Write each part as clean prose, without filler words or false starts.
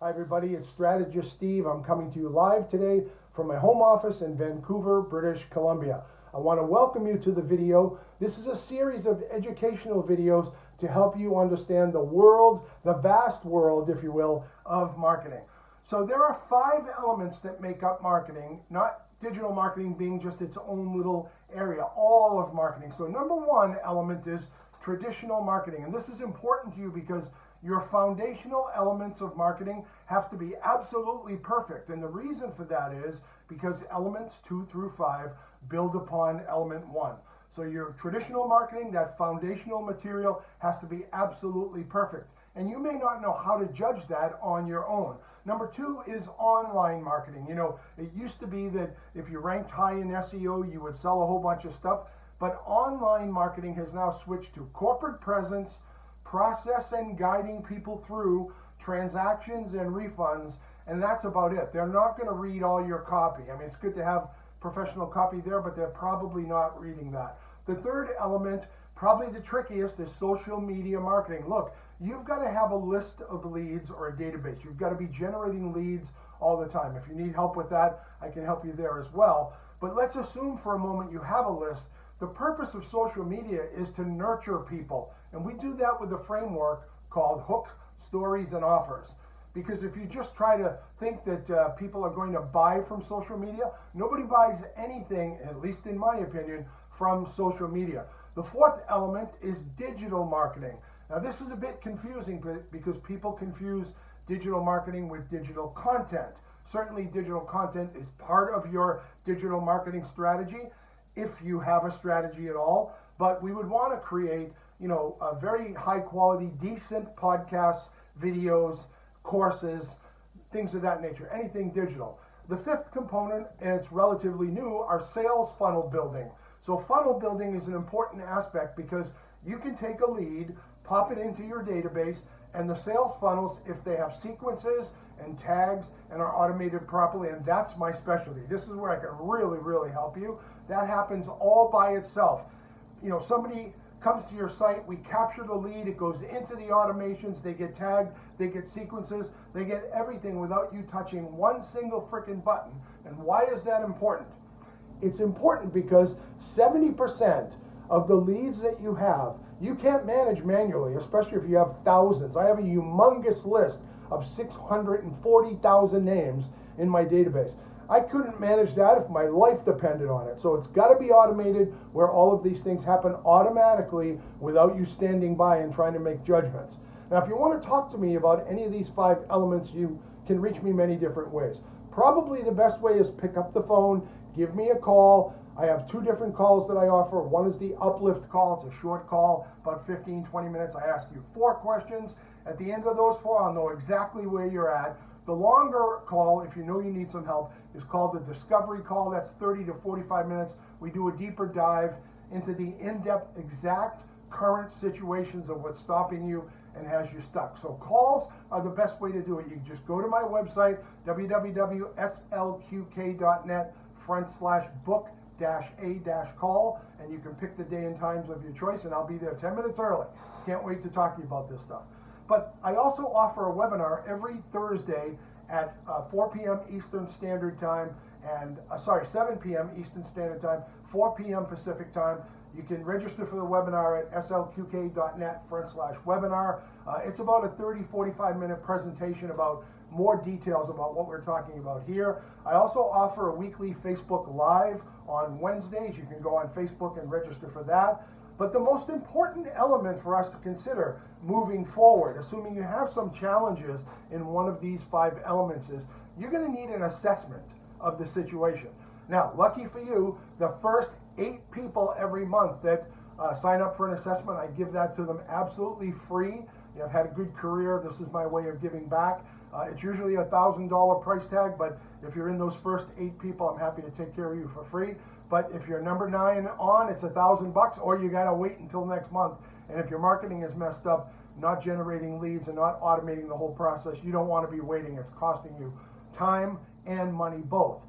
Hi everybody, it's Strategist Steve. I'm coming to you live today from my home office in Vancouver, British Columbia. I want to welcome you to the video. This is a series of educational videos to help you understand the world, the vast world, if you will, of marketing. So there are 5 elements that make up marketing, not digital marketing being just its own little area, all of marketing. So number 1 element is traditional marketing, and this is important to you because your foundational elements of marketing have to be absolutely perfect. And the reason for that is because elements 2 through 5 build upon element 1. So your traditional marketing, that foundational material, has to be absolutely perfect. And you may not know how to judge that on your own. Number 2 is online marketing. You know, it used to be that if you ranked high in SEO, you would sell a whole bunch of stuff. But online marketing has now switched to corporate presence, process and guiding people through transactions and refunds, and that's about it. They're not going to read all your copy. I mean, it's good to have professional copy there, but they're probably not reading that. The third element, probably the trickiest, is social media marketing. Look, you've got to have a list of leads or a database. You've got to be generating leads all the time. If you need help with that, I can help you there as well. But let's assume for a moment you have a list. The purpose of social media is to nurture people, and we do that with a framework called hooks, stories, and offers. Because if you just try to think that people are going to buy from social media, nobody buys anything, at least in my opinion, from social media. The fourth element is digital marketing. Now this is a bit confusing because people confuse digital marketing with digital content. Certainly digital content is part of your digital marketing strategy, if you have a strategy at all, but we would want to create, a very high quality, decent podcasts, videos, courses, things of that nature, anything digital. The fifth component, and it's relatively new, are sales funnel building. So funnel building is an important aspect because you can take a lead, pop it into your database, and the sales funnels, if they have sequences and tags and are automated properly, and that's my specialty. This is where I can really, really help you. That happens all by itself. Somebody comes to your site, we capture the lead, it goes into the automations, they get tagged, they get sequences, they get everything without you touching one single freaking button. And why is that important? It's important because 70% of the leads that you have, you can't manage manually, especially if you have thousands. I have a humongous list of 640,000 names in my database. I couldn't manage that if my life depended on it. So it's got to be automated where all of these things happen automatically without you standing by and trying to make judgments. Now, if you want to talk to me about any of these 5 elements, you can reach me many different ways. Probably the best way is pick up the phone, give me a call. I have 2 different calls that I offer. One is the uplift call. It's a short call, about 15, 20 minutes. I ask you 4 questions. At the end of those 4, I'll know exactly where you're at. The longer call, if you know you need some help, is called the discovery call. That's 30 to 45 minutes. We do a deeper dive into the in-depth, exact current situations of what's stopping you and has you stuck. So calls are the best way to do it. You can just go to my website, www.slqk.net/book-a-call, and you can pick the day and times of your choice, and I'll be there 10 minutes early. Can't wait to talk to you about this stuff. But I also offer a webinar every Thursday at 4 p.m. Eastern Standard Time, and 7 p.m. Eastern Standard Time, 4 p.m. Pacific Time. You can register for the webinar at slqk.net/webinar. It's about a 30-45 minute presentation about more details about what we're talking about here. I also offer a weekly Facebook Live on Wednesdays. You can go on Facebook and register for that. But the most important element for us to consider moving forward, assuming you have some challenges in one of these 5 elements, is you're going to need an assessment of the situation. Now, lucky for you, the first 8 people every month that sign up for an assessment, I give that to them absolutely free. I've had a good career. This is my way of giving back. It's usually a $1,000 price tag, but if you're in those first 8 people, I'm happy to take care of you for free. But if you're number 9 on, it's $1,000, or you gotta wait until next month. And if your marketing is messed up, not generating leads and not automating the whole process, you don't want to be waiting. It's costing you time and money both.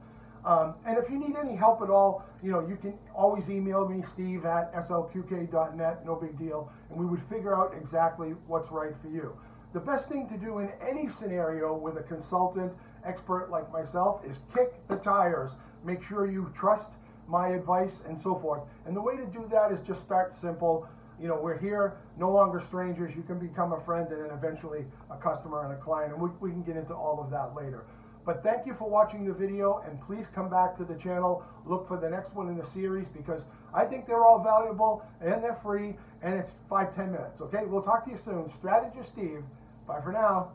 And if you need any help at all, you can always email me, steve@slqk.net, no big deal, and we would figure out exactly what's right for you. The best thing to do in any scenario with a consultant expert like myself is kick the tires. Make sure you trust my advice and so forth. And the way to do that is just start simple. You know, we're here, no longer strangers. You can become a friend and then eventually a customer and a client, and we can get into all of that later. But thank you for watching the video, and please come back to the channel. Look for the next one in the series, because I think they're all valuable and they're free, and it's 5-10 minutes. Okay, we'll talk to you soon. Strategist Steve. Bye for now.